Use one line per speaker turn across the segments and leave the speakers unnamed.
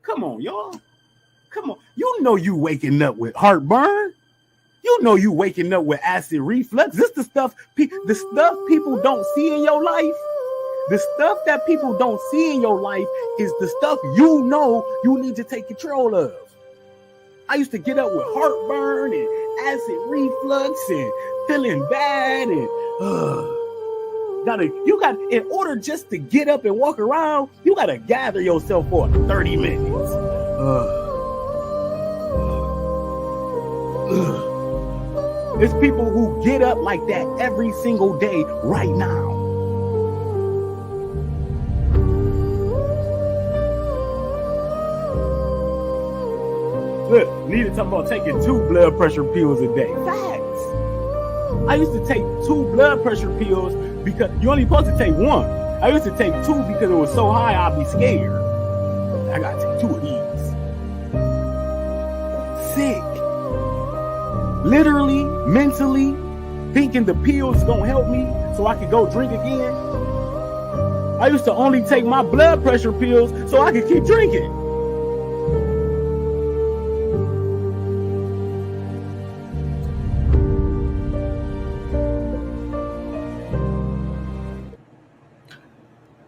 Come on, y'all. Come on. You know you waking up with heartburn. You know you waking up with acid reflux. This the stuff people don't see in your life. The stuff that people don't see in your life is the stuff you know you need to take control of. I used to get up with heartburn and acid reflux and feeling bad and in order just to get up and walk around, you gotta gather yourself for 30 minutes. It's people who get up like that every single day right now. Look, Nita talking about taking 2 blood pressure pills a day. Facts. I used to take 2 blood pressure pills because you're only supposed to take 1. I used to take 2 because it was so high I'd be scared. I gotta take 2 of these. Sick. Literally, mentally, thinking the pills gonna help me so I could go drink again. I used to only take my blood pressure pills so I could keep drinking.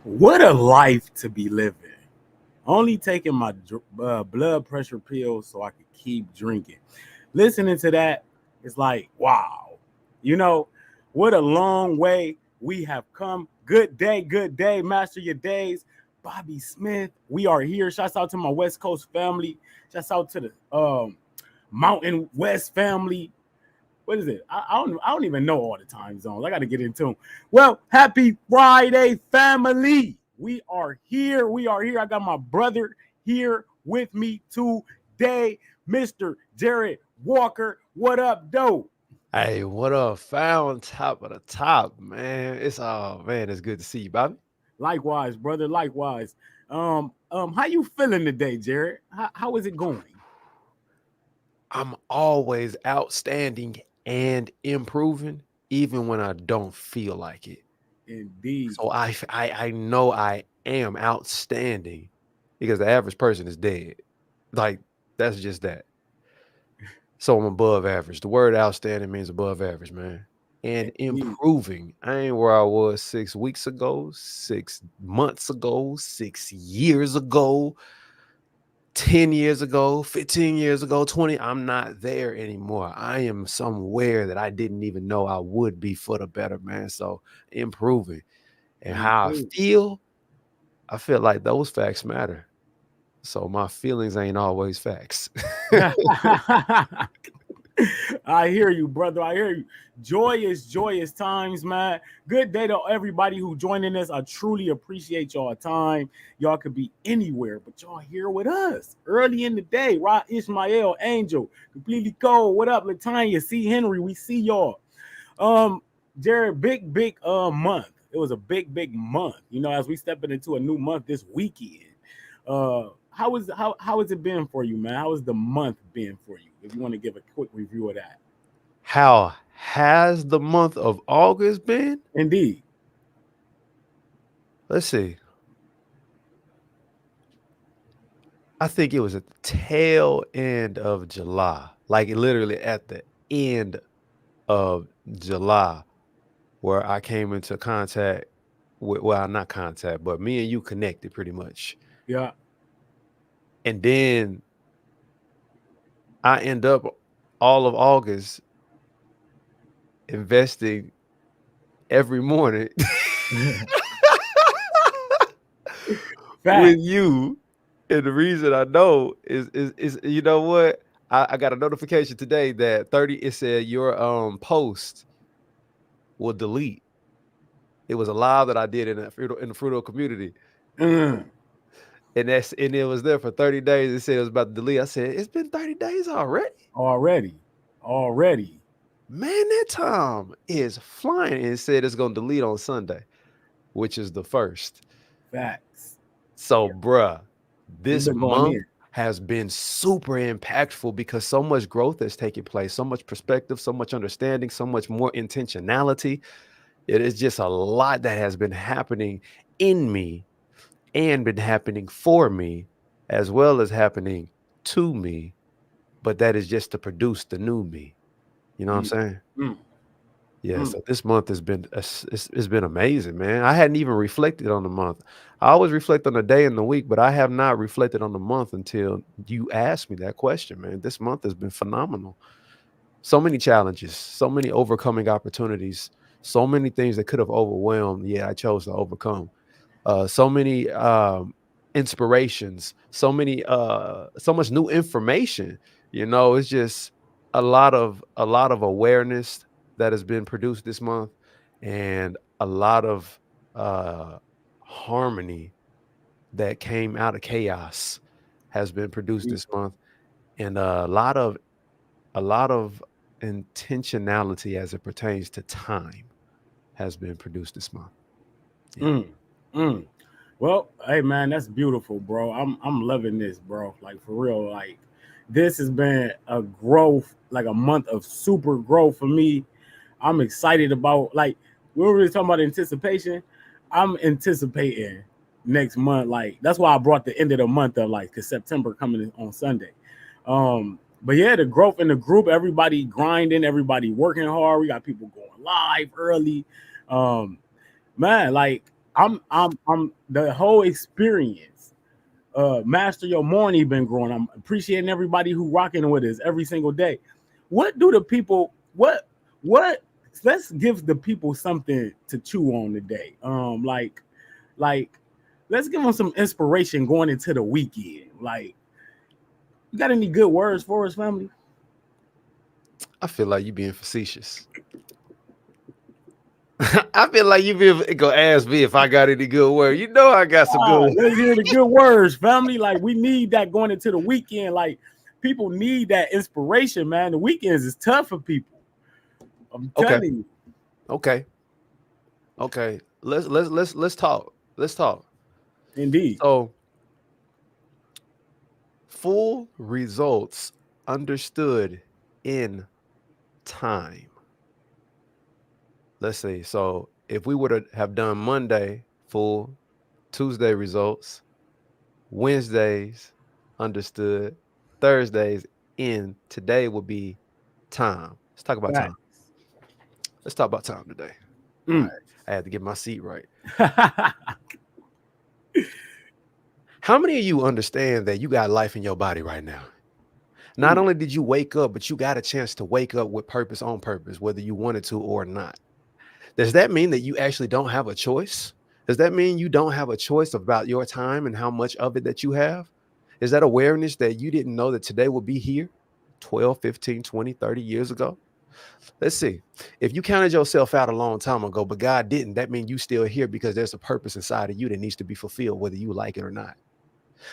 What a life to be living. Only taking my blood pressure pills so I could keep drinking. Listening to that, it's like, wow. You know, what a long way we have come. Good day. Master your days. Bobby Smith, we are here. Shouts out to my West Coast family. Shouts out to the Mountain West family. What is it? I don't even know all the time zones. I got to get into them. Well, happy Friday, family. We are here. I got my brother here with me today, Mr. Jared Walker. What up, though?
Hey, what up, found top of the top, man? It's good to see you, Bobby.
Likewise, brother. Likewise. How you feeling today, Jared? How is it going?
I'm always outstanding and improving, even when I don't feel like it.
Indeed.
So I know I am outstanding because the average person is dead. Like, that's just that. So I'm above average. The word outstanding means above average, man. And improving. I ain't where I was 6 weeks ago, 6 months ago, 6 years ago, 10 years ago, 15 years ago, 20. I'm not there anymore. I am somewhere that I didn't even know I would be for the better, man. So improving. And how I feel like those facts matter. So my feelings ain't always facts.
I hear you, brother. I hear you. Joyous times, man. Good day to everybody who joining us. I truly appreciate y'all time. Y'all could be anywhere, but y'all here with us early in the day. Rod Ishmael, Angel, Completely Cold. What up, Latanya? C. Henry, we see y'all. Jared, big month. It was a big month. You know, as we stepping into a new month this weekend. How has it been for you, man? How has the month been for you? If you want to give a quick review of that.
How has the month of August been?
Indeed.
Let's see. I think it was at the tail end of July, like literally at the end of July, where I came into contact with, well, not contact, but me and you connected pretty much.
Yeah.
And then I end up all of August investing every morning with you. And the reason I know is you know what? I got a notification today that it said your post will delete. It was a live that I did in the Fruito community. And it was there for 30 days. It said it was about to delete. I said, it's been 30 days already. Man, that time is flying. And it said it's gonna delete on Sunday, which is the 1st.
Facts.
So, bruh, this month has been super impactful because so much growth has taken place, so much perspective, so much understanding, so much more intentionality. It is just a lot that has been happening in me and been happening for me as well as happening to me, but that is just to produce the new me. You know what I'm
Mm,
saying?
mm,
Yeah,
mm.
so this month has been it's been amazing, man. I hadn't even reflected on the month. I always reflect on the day and the week, but I have not reflected on the month until you asked me that question, man. This month has been phenomenal. So many challenges, so many overcoming opportunities, so many things that could have overwhelmed, yet I chose to overcome. So many inspirations, so much new information. It's just a lot of awareness that has been produced this month, and a lot of uh harmony that came out of chaos has been produced this month, and a lot of intentionality as it pertains to time has been produced this month. Yeah.
Mm, mm. Well, hey man, that's beautiful, bro. I'm loving this, bro. Like for real, like this has been a growth, like a month of super growth for me. I'm excited about like we were really talking about anticipation. I'm anticipating next month. Like that's why I brought the end of the month of like cause September coming on Sunday. But yeah, the growth in the group, everybody grinding, everybody working hard. We got people going live early. Um, man, like I'm the whole experience. Master Your Morning been growing. I'm appreciating everybody who rocking with us every single day. What do the people what let's give the people something to chew on today. Like let's give them some inspiration going into the weekend. Like, you got any good words for us, family?
I feel like you being facetious. I feel like you be gonna ask me if I got any good word. You know I got some good.
Let's hear the good words, family. Like we need that going into the weekend. Like people need that inspiration, man. The weekends is tough for people. I'm
Okay,
telling you.
okay, okay. Let's talk. Let's talk.
Indeed.
So, full results understood in time. Let's see. So, if we would have done Monday full, Tuesday results, Wednesdays understood, Thursdays in, today would be time. Let's talk about
Right.
time. Let's talk about time today. All right.
Mm.
I had to get my seat right. How many of you understand that you got life in your body right now? Not
Mm.
only did you wake up, but you got a chance to wake up with purpose on purpose, whether you wanted to or not. Does that mean that you actually don't have a choice? Does that mean you don't have a choice about your time and how much of it that you have? Is that awareness that you didn't know that today will be here 12, 15, 20, 30 years ago? Let's see. If you counted yourself out a long time ago, but God didn't, that means you still here because there's a purpose inside of you that needs to be fulfilled, whether you like it or not.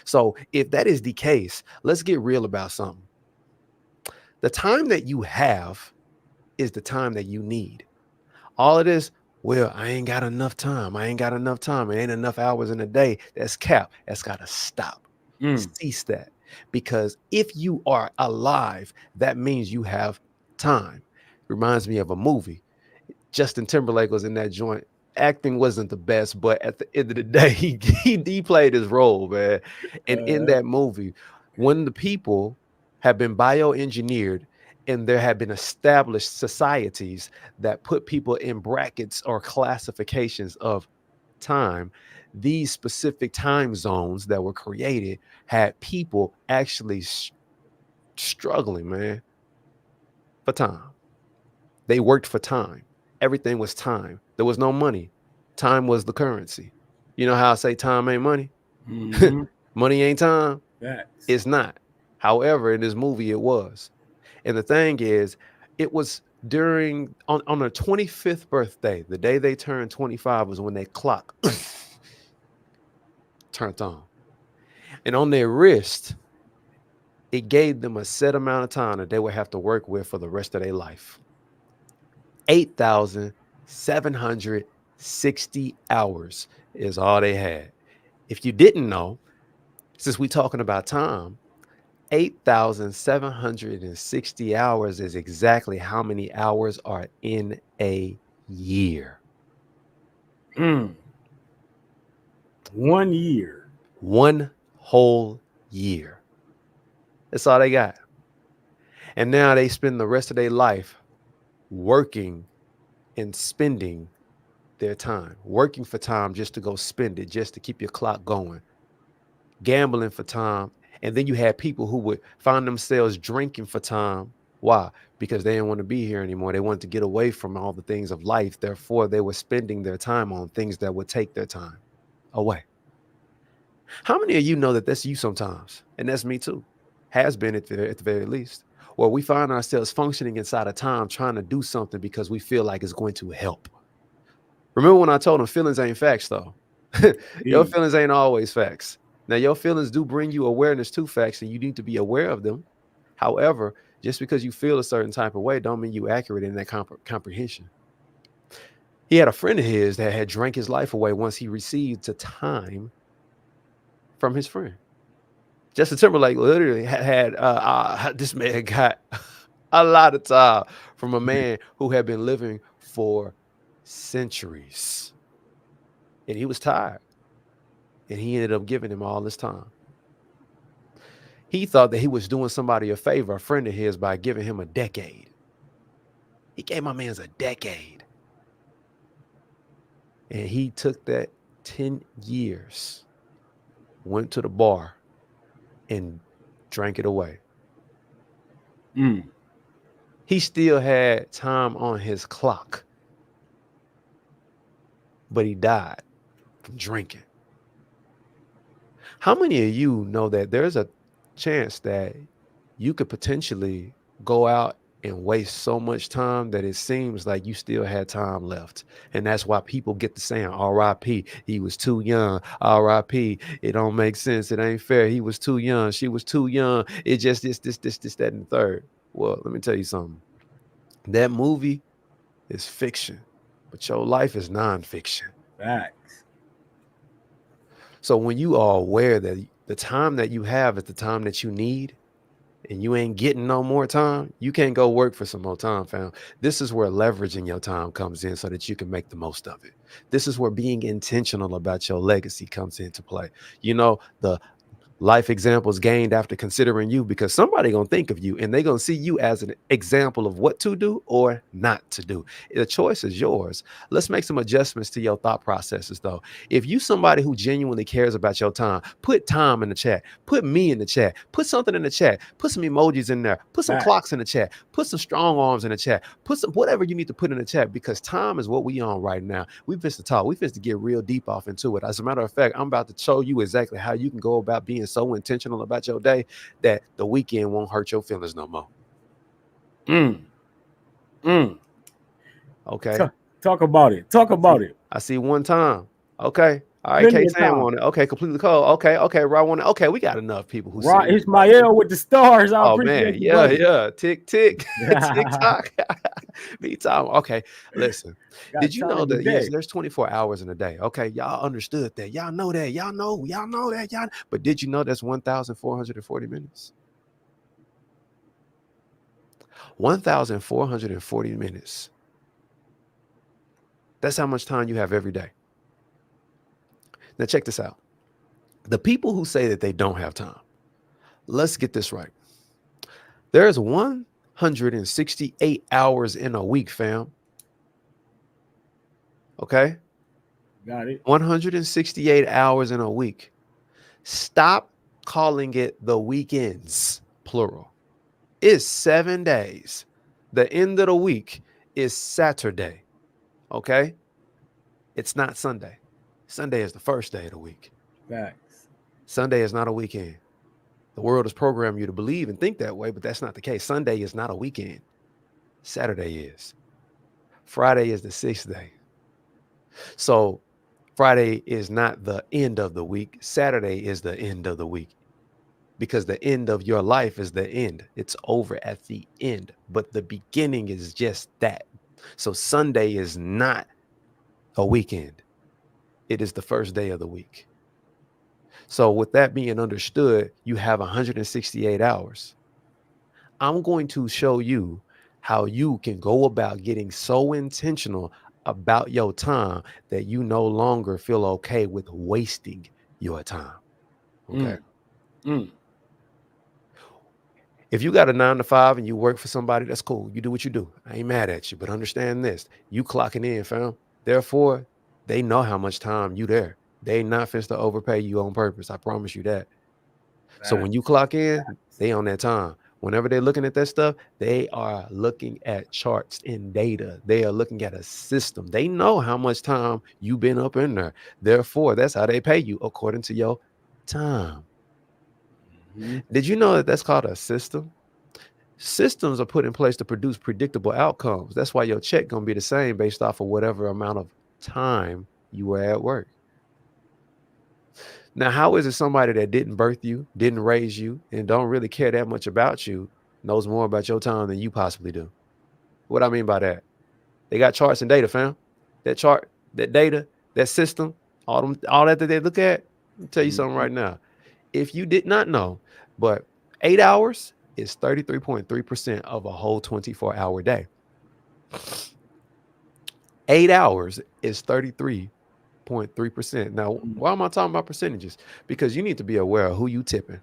So if that is the case, let's get real about something. The time that you have is the time that you need. All of this, well, I ain't got enough time. I ain't got enough time. It ain't enough hours in a day. That's cap. That's got to stop.
Mm.
Cease that. Because if you are alive, that means you have time. Reminds me of a movie. Justin Timberlake was in that joint. Acting wasn't the best, but at the end of the day, he played his role, man. And in
Uh,
that movie, when the people have been bioengineered and there have been established societies that put people in brackets or classifications of time, these specific time zones that were created had people actually struggling, man, for time. They worked for time. Everything was time. There was no money. Time was the currency. You know how I say time ain't money?
mm-hmm.
Money ain't time?
Facts.
It's not. However, in this movie, it was. And the thing is, it was during on their 25th birthday, the day they turned 25 was when their clock turned on. And on their wrist, it gave them a set amount of time that they would have to work with for the rest of their life. 8,760 hours is all they had. If you didn't know, since we're talking about time, 8,760 hours is exactly how many hours are in a year.
Mm. 1 year.
One whole year. That's all they got. And now they spend the rest of their life working and spending their time, working for time just to go spend it, just to keep your clock going, gambling for time. And then you had people who would find themselves drinking for time. Why? Because they didn't want to be here anymore. They wanted to get away from all the things of life. Therefore, they were spending their time on things that would take their time away. How many of you know that that's you sometimes? And that's me too. Has been at the very least. Or we find ourselves functioning inside of time trying to do something because we feel like it's going to help. Remember when I told them feelings ain't facts, though? Your feelings ain't always facts. Now, your feelings do bring you awareness to facts, and you need to be aware of them. However, just because you feel a certain type of way don't mean you accurate in that comprehension. He had a friend of his that had drank his life away once he received the time from his friend. Justin Timberlake literally had this man got a lot of time from a man who had been living for centuries. And he was tired. And he ended up giving him all this time. He thought that he was doing somebody a favor, a friend of his, by giving him a decade. He gave my man's a decade. And he took that 10 years, went to the bar, and drank it away. He still had time on his clock, but he died from drinking. How many of you know that there's a chance that you could potentially go out and waste so much time that it seems like you still had time left? And that's why people get to saying, R.I.P., he was too young. R.I.P., it don't make sense. It ain't fair. He was too young. She was too young. It just this, that, and the third. Well, let me tell you something. That movie is fiction, but your life is nonfiction.
Facts.
So when you are aware that the time that you have is the time that you need, and you ain't getting no more time, you can't go work for some more time, fam. This is where leveraging your time comes in so that you can make the most of it. This is where being intentional about your legacy comes into play. You know, the life examples gained after considering you, because somebody gonna think of you and they gonna see you as an example of what to do or not to do. The choice is yours. Let's make some adjustments to your thought processes, though. If you somebody who genuinely cares about your time, put time in the chat, put me in the chat, put something in the chat, put some emojis in there, put some clocks in the chat, put some strong arms in the chat, put some whatever you need to put in the chat, because time is what we on right now. We finna to talk. We finna to get real deep off into it. As a matter of fact, I'm about to show you exactly how you can go about being so intentional about your day that the weekend won't hurt your feelings no more. Okay.
Talk about it. Talk about it.
I see one time. Okay. All right, K-Sam on it. Okay, completely cold. Okay, right on it. Okay, we got enough people who
right. Ismael with the stars.
Oh man, yeah. Tick. TikTok. Me time. Okay, listen. Did you know that yes, there's 24 hours in a day? Okay, y'all understood that. Y'all know that. Y'all know that. But did you know that's 1,440 minutes? 1,440 minutes. That's how much time you have every day. Now check this out. The people who say that they don't have time, let's get this right. There's 168 hours in a week, fam. Okay?
Got it.
168 hours in a week. Stop calling it the weekends, plural. It's 7 days. The end of the week is Saturday. Okay? It's not Sunday. Sunday is the first day of the week.
Facts.
Sunday is not a weekend. The world has programmed you to believe and think that way, but that's not the case. Sunday is not a weekend. Saturday is. Friday is the 6th day. So Friday is not the end of the week. Saturday is the end of the week, because the end of your life is the end. It's over at the end, but the beginning is just that. So Sunday is not a weekend. It is the first day of the week. So with that being understood, you have 168 hours. I'm going to show you how you can go about getting so intentional about your time that you no longer feel okay with wasting your time. Okay.
Mm.
If you got a 9 to 5 and you work for somebody, that's cool. You do what you do. I ain't mad at you, but understand this: you clocking in, fam. Therefore, they know how much time you there. They not finna to overpay you on purpose. I promise you that. So when you clock in, they on that time. Whenever they're looking at that stuff, they are looking at charts and data. They are looking at a system. They know how much time you've been up in there. Therefore, that's how they pay you according to your time.
Mm-hmm.
Did you know that that's called a system? Systems are put in place to produce predictable outcomes. That's why your check gonna be the same based off of whatever amount of time you were at work. Now, how is it somebody that didn't birth you, didn't raise you, and don't really care that much about you knows more about your time than you possibly do? What I mean by that, they got charts and data, fam. That chart, that data, that system, all that they look at. Let me tell you something right now. If you did not know, but 8 hours is 33.3% of a whole 24-hour day. 8 hours is 33.3%. Now, why am I talking about percentages? Because you need to be aware of who you tipping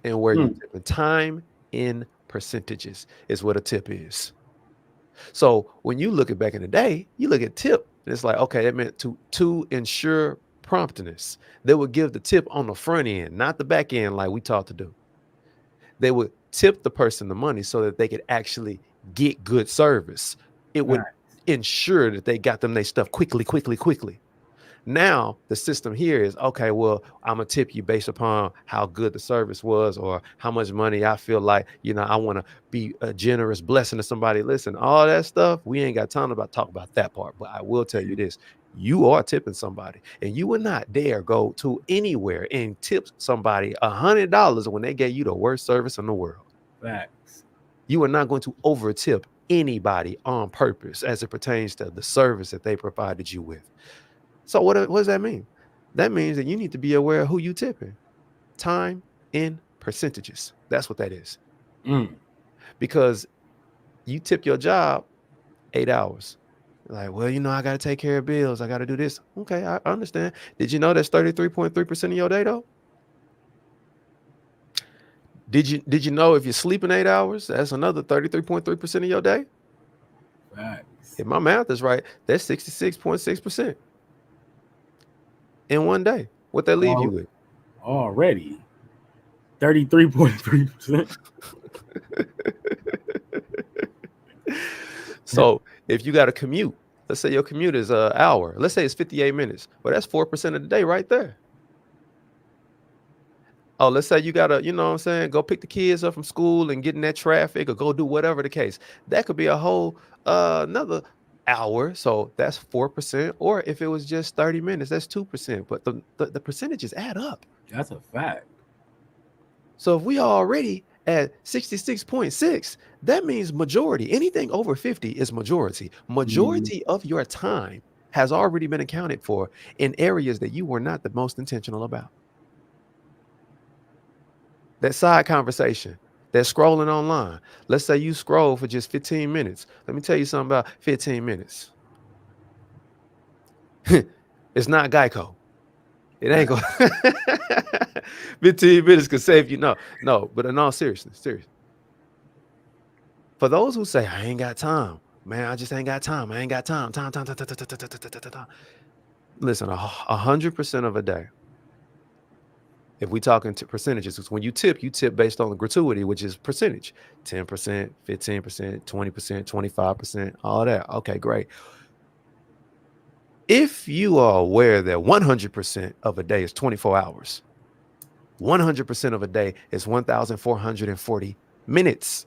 and where you tipping. Time in percentages is what a tip is. So when you look at back in the day, you look at tip, and it's like, okay, that meant to ensure promptness. They would give the tip on the front end, not the back end like we taught to do. They would tip the person the money so that they could actually get good service. It would ensure that they got them their stuff quickly. Now the system here is, okay, well, I'm gonna tip you based upon how good the service was or how much money I feel like, I want to be a generous blessing to somebody. Listen, all that stuff, we ain't got time to talk about that part, but I will tell you this: you are tipping somebody, and you would not dare go to anywhere and tip somebody $100 when they gave you the worst service in the world.
Facts.
You are not going to over tip anybody on purpose as it pertains to the service that they provided you with. So what does that mean? That means that you need to be aware of who you tipping. Time in percentages. That's what that is. Because you tip your job 8 hours. Like, well, I got to take care of bills. I got to do this. Okay, I understand. Did you know that's 33.3% of your day, though? Did you know if you're sleeping 8 hours, that's another 33.3% of your day?
Facts.
If my math is right, that's 66.6%. in one day. What that leave you with?
Already 33.3%.
So if you got a commute, let's say your commute is an hour. Let's say it's 58 minutes. Well, that's 4% of the day right there. Oh, let's say you got to, go pick the kids up from school and get in that traffic or go do whatever the case. That could be a whole another hour. So that's 4%. Or if it was just 30 minutes, that's 2%. But the percentages add up.
That's a fact.
So if we are already at 66.6, that means majority. Anything over 50 is majority. Majority of your time has already been accounted for in areas that you were not the most intentional about. That side conversation, that scrolling online. Let's say you scroll for just 15 minutes. Let me tell you something about 15 minutes. It's not Geico. It ain't going 15 minutes could save you. No, but in all seriousness, serious. For those who say, I ain't got time, man, I just ain't got time. I ain't got time. Listen, 100% of a day. If we talking to percentages, because when you tip based on the gratuity, which is percentage, 10%, 15%, 20%, 25%, all that. Okay, great. If you are aware that 100% of a day is 24 hours, 100% of a day is 1,440 minutes,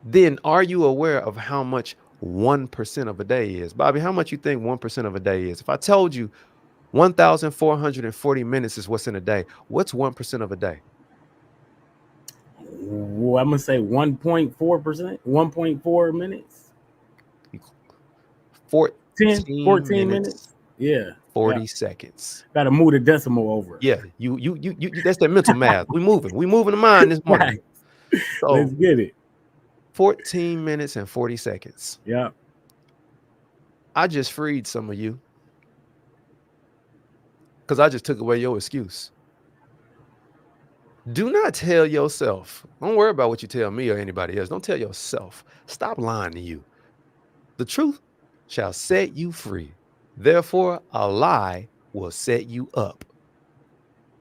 then are you aware of how much 1% of a day is? Bobby, how much you think 1% of a day is? If I told you 1,440 minutes is what's in a day, what's 1% of a day?
Well, I'm going to say 1.4%, 1.4 minutes.
14
minutes. Yeah.
40 seconds.
Got to move the decimal over.
Yeah, you that's that mental math. We moving the mind this morning. So,
let's get it.
14 minutes and 40 seconds.
Yeah.
I just freed some of you because I just took away your excuse. Do not tell yourself. Don't worry about what you tell me or anybody else. Don't tell yourself. Stop lying to you. The truth shall set you free. Therefore, a lie will set you up.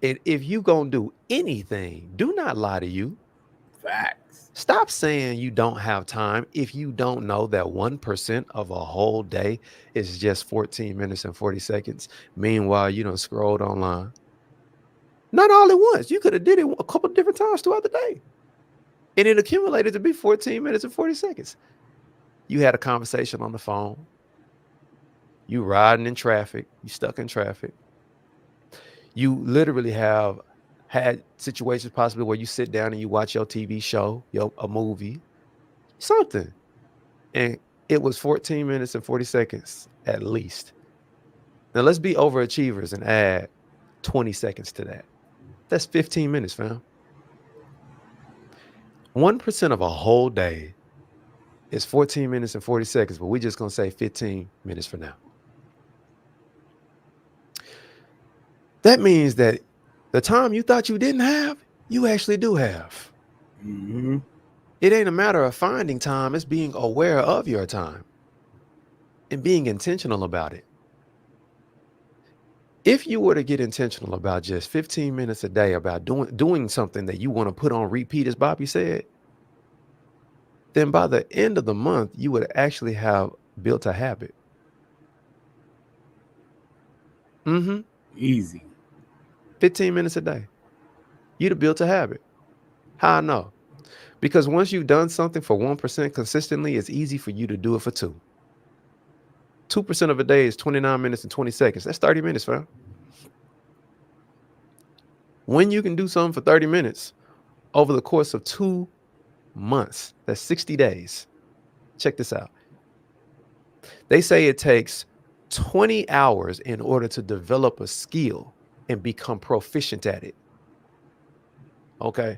And if you gonna do anything, do not lie to you.
Facts.
Stop saying you don't have time if you don't know that 1% of a whole day is just 14 minutes and 40 seconds. Meanwhile, you done scrolled online. Not all at once. You could have did it a couple of different times throughout the day. And it accumulated to be 14 minutes and 40 seconds. You had a conversation on the phone. You riding in traffic. You stuck in traffic. You literally have had situations possibly where you sit down and you watch your TV show, a movie, something. And it was 14 minutes and 40 seconds at least. Now let's be overachievers and add 20 seconds to that. That's 15 minutes, fam. 1% of a whole day is 14 minutes and 40 seconds, but we're just going to say 15 minutes for now. That means that the time you thought you didn't have, you actually do have.
Mm-hmm.
It ain't a matter of finding time, it's being aware of your time and being intentional about it. If you were to get intentional about just 15 minutes a day about doing something that you want to put on repeat, as Bobby said, then by the end of the month, you would actually have built a habit.
Easy.
15 minutes a day. You'd have built a habit. How I know? Because once you've done something for 1% consistently, it's easy for you to do it for 2. 2% of a day is 29 minutes and 20 seconds. That's 30 minutes, fam. When you can do something for 30 minutes over the course of 2 months, that's 60 days. Check this out. They say it takes 20 hours in order to develop a skill and become proficient at it. Okay,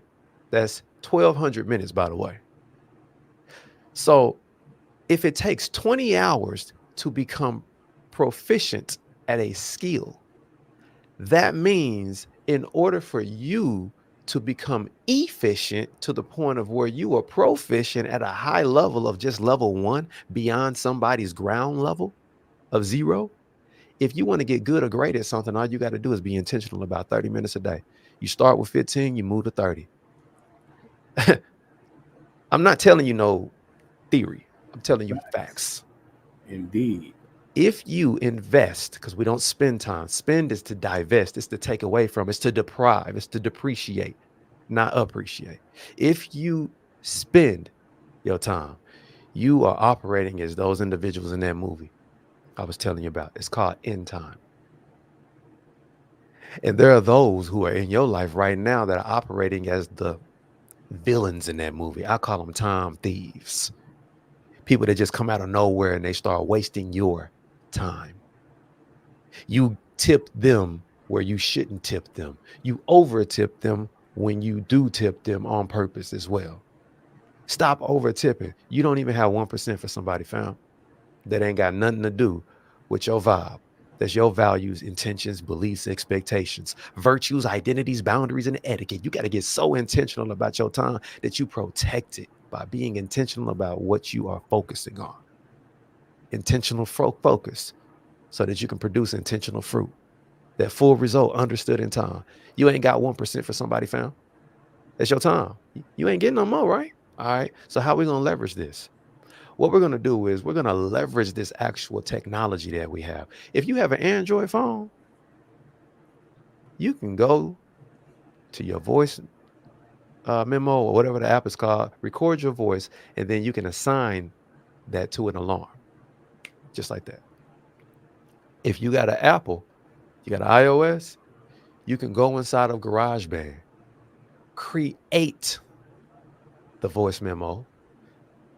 that's 1,200 minutes, by the way. So if it takes 20 hours to become proficient at a skill, that means in order for you to become efficient to the point of where you are proficient at a high level of just level 1 beyond somebody's ground level of 0, if you want to get good or great at something, all you got to do is be intentional about 30 minutes a day. You start with 15, you move to 30. I'm not telling you no theory. I'm telling you facts.
Indeed.
If you invest, because we don't spend time, spend is to divest, it's to take away from, it's to deprive, it's to depreciate, not appreciate. If you spend your time, you are operating as those individuals in that movie I was telling you about. It's called End Time. And there are those who are in your life right now that are operating as the villains in that movie. I call them time thieves. People that just come out of nowhere and they start wasting your time. You tip them where you shouldn't tip them. You over tip them when you do tip them on purpose as well. Stop over tipping. You don't even have 1% for somebody, fam. That ain't got nothing to do with your vibe. That's your values, intentions, beliefs, expectations, virtues, identities, boundaries, and etiquette. You got to get so intentional about your time that you protect it by being intentional about what you are focusing on. Intentional focus so that you can produce intentional fruit. That full result understood in time. You ain't got 1% for somebody, fam. That's your time. You ain't getting no more, right? All right. So how are we going to leverage this? What we're going to do is we're going to leverage this actual technology that we have. If you have an Android phone, you can go to your voice memo or whatever the app is called, record your voice, and then you can assign that to an alarm, just like that. If you got an Apple, you got an iOS, you can go inside of GarageBand, create the voice memo,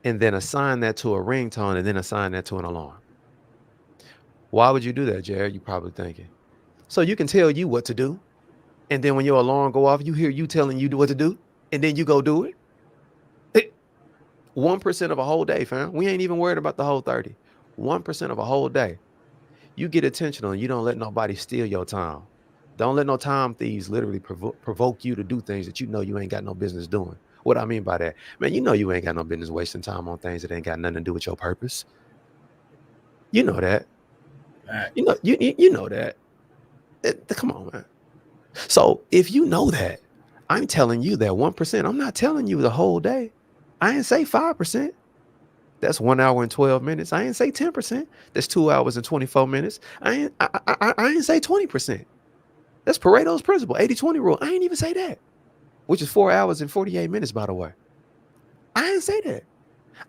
and then assign that to a ringtone, and then assign that to an alarm. Why would you do that, Jared? You're probably thinking. So you can tell you what to do, and then when your alarm go off, you hear you telling you what to do, and then you go do it. 1% of a whole day, fam. We ain't even worried about the whole 30. 1% of a whole day. You get intentional and you don't let nobody steal your time. Don't let no time thieves literally provoke you to do things that you know you ain't got no business doing. What I mean by that, man, you know you ain't got no business wasting time on things that ain't got nothing to do with your purpose. You know that. You know, you know that. Come on, man. So if you know that, I'm telling you that 1%. I'm not telling you the whole day. I ain't say 5%. That's 1 hour and 12 minutes. I ain't say 10%. That's 2 hours and 24 minutes. I ain't say 20%. That's Pareto's principle, 80-20 rule. I ain't even say that, which is 4 hours and 48 minutes, by the way. I didn't say that.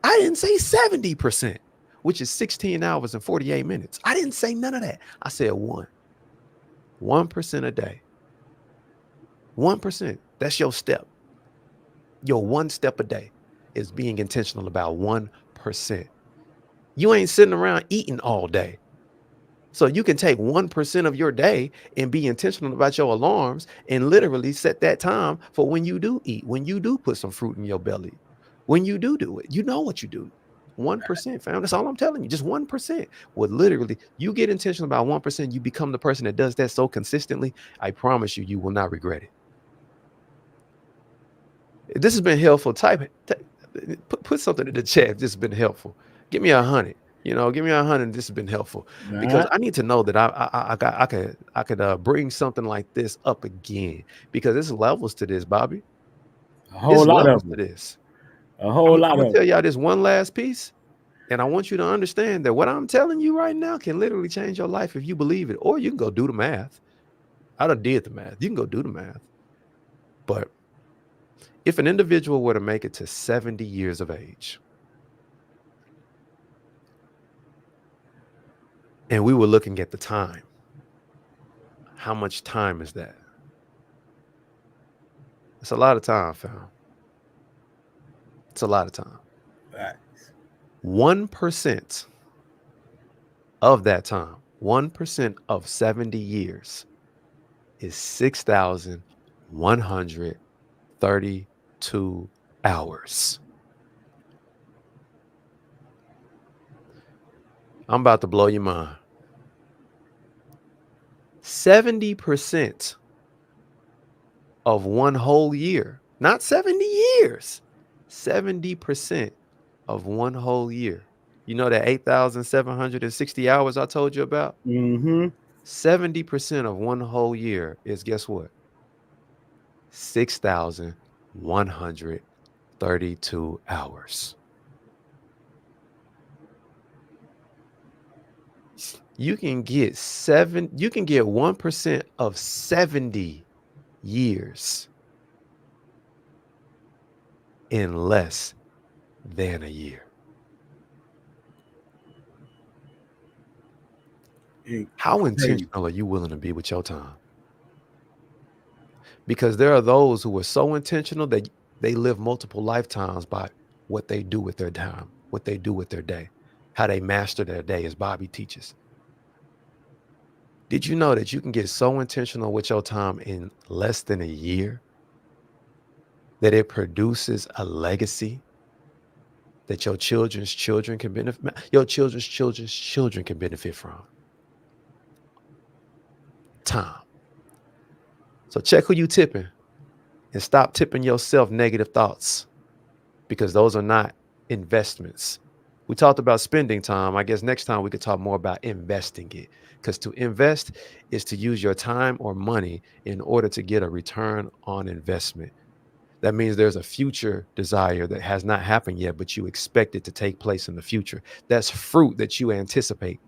I didn't say 70%, which is 16 hours and 48 minutes. I didn't say none of that. I said 1% a day. 1%. That's your step. Your 1 step a day is being intentional about 1%. You ain't sitting around eating all day. So you can take 1% of your day and be intentional about your alarms and literally set that time for when you do eat, when you do put some fruit in your belly, when you do it. You know what you do. 1%, fam. That's all I'm telling you. Just 1%. Would literally, you get intentional about 1%, you become the person that does that so consistently. I promise you, you will not regret it. If this has been helpful, put something in the chat. If this has been helpful. Give me 100. You know, give me 100. This has been helpful because I need to know that I could bring something like this up again because there's levels to this, Bobby.
A whole lot of
this.
A whole lot
I'm gonna
of
tell y'all this one last piece, and I want you to understand that what I'm telling you right now can literally change your life if you believe it, or you can go do the math. I done did the math. You can go do the math. But if an individual were to make it to 70 years of age, and we were looking at the time, how much time is that? It's a lot of time, fam. It's a lot of time. 1% of that time, 1% of 70 years is 6,132 hours. I'm about to blow your mind. 70% of one whole year, not 70 years, 70% of one whole year. You know that 8,760 hours I told you about? 70% of one whole year is, guess what? 6,132 hours. You can get 1% of 70 years in less than a year. How intentional are you willing to be with your time? Because there are those who are so intentional that they live multiple lifetimes by what they do with their time, what they do with their day, how they master their day, as Bobby teaches. Did you know that you can get so intentional with your time in less than a year that it produces a legacy that your children's children can benefit, your children's children's children can benefit from? Time. So check who you tipping and stop tipping yourself negative thoughts, because those are not investments. We talked about spending time. I guess next time we could talk more about investing it, because to invest is to use your time or money in order to get a return on investment. That means there's a future desire that has not happened yet, but you expect it to take place in the future. That's fruit that you anticipate.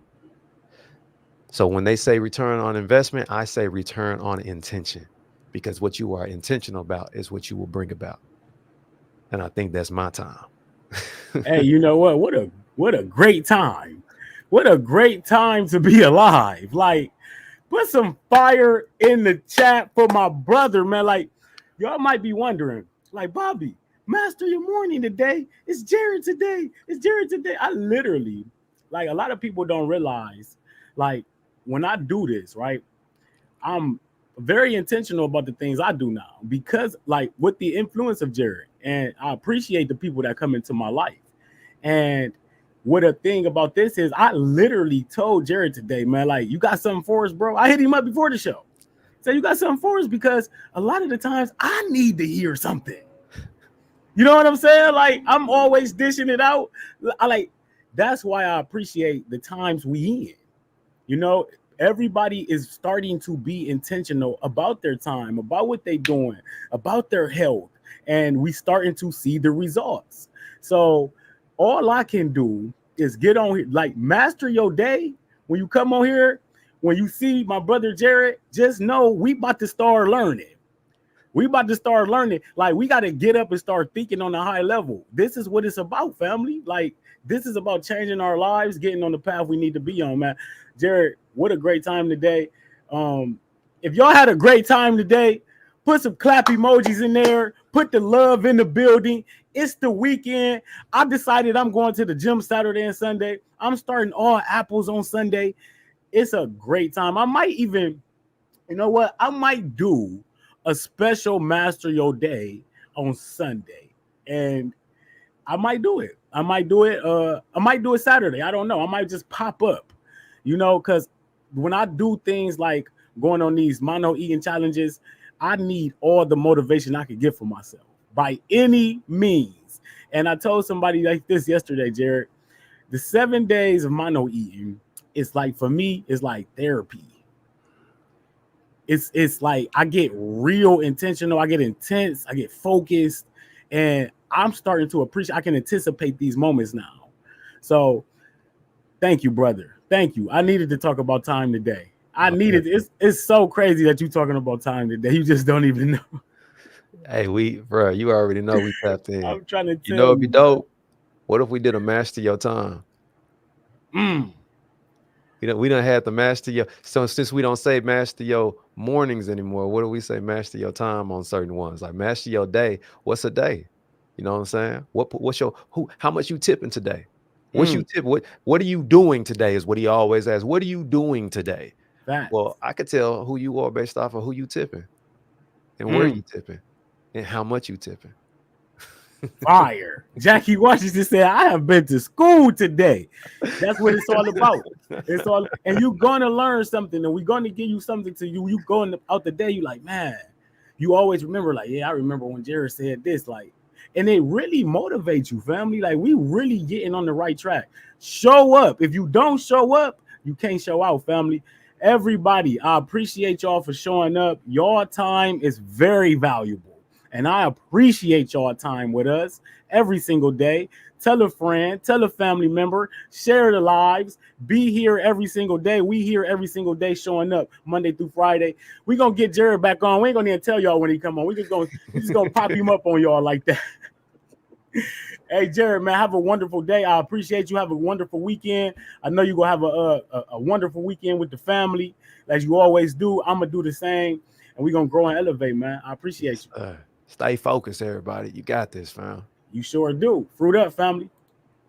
So when they say return on investment, I say return on intention, because what you are intentional about is what you will bring about. And I think that's my time.
Hey, you know what? What a great time. What a great time to be alive. Like, put some fire in the chat for my brother, man. Like, y'all might be wondering, like, Bobby, master your morning today. It's Jared today. It's Jared today. I literally, like, a lot of people don't realize, like, when I do this, right, I'm very intentional about the things I do now, because, like, with the influence of Jared, and I appreciate the people that come into my life. And what a thing about this is, I literally told Jared today, man, like, you got something for us, bro? I hit him up before the show. Say you got something for us, because a lot of the times I need to hear something. You know what I'm saying? Like, I'm always dishing it out. I like, that's why I appreciate the times we in. You know, everybody is starting to be intentional about their time, about what they're doing, about their health, and we starting to see the results. So all I can do is get on here, like, master your day. When you come on here, when you see my brother Jared, just know we about to start learning. We about to start learning. Like, we got to get up and start thinking on a high level. This is what it's about, family. Like, this is about changing our lives, getting on the path we need to be on, man. Jared, what a great time today. If y'all had a great time today, put some clap emojis in there. Put the love in the building. It's the weekend. I decided I'm going to the gym Saturday and Sunday. I'm starting all apples on Sunday. It's a great time. I might even, you know what? I might do a special Master Your Day on Sunday. And I might do it. I might do it Saturday. I don't know. I might just pop up, you know, because when I do things like going on these mono eating challenges, I need all the motivation I could get for myself by any means. And I told somebody like this yesterday, Jared, the 7 days of mono eating, it's like, for me, it's like therapy. It's like I get real intentional, I get intense, I get focused, and I'm starting to appreciate, I can anticipate these moments now. So thank you, brother. Thank you. I needed to talk about time today. It's so crazy that you're talking about time today. You just don't even know.
Hey, bro, you already know we tapped in.
I'm trying to tell
you know, it'd be
you,
dope. What if we did a master your time? We done had the master your. So since we don't say master your mornings anymore, what do we say? Master your time on certain ones, like master your day. What's a day? You know what I'm saying? What's your how much you tipping today? What's you tip? What are you doing today? Is what he always asks. What are you doing today?
Facts.
Well, I could tell who you are based off of who you tipping, and where you tipping, and how much you tipping.
Fire. Jackie Washington said, I have been to school today. That's what it's all about. It's all, and you're going to learn something, and we're going to give you something to you. You going out the day, you like, man, you always remember, like, yeah, I remember when Jared said this, like, and it really motivates you, family. Like, we really getting on the right track. Show up. If you don't show up, you can't show out, family. Everybody, I appreciate y'all for showing up. Your time is very valuable. And I appreciate y'all time with us every single day. Tell a friend, tell a family member, share the lives, be here every single day. We here every single day showing up Monday through Friday. We're going to get Jared back on. We ain't going to even tell y'all when he come on. We just going to pop him up on y'all like that. Hey, Jared, man, have a wonderful day. I appreciate you. Have a wonderful weekend. I know you're going to have a wonderful weekend with the family, as you always do. I'm going to do the same, and we're going to grow and elevate, man. I appreciate you.
Stay focused, everybody. You got this, fam.
You sure do. Fruit up, family.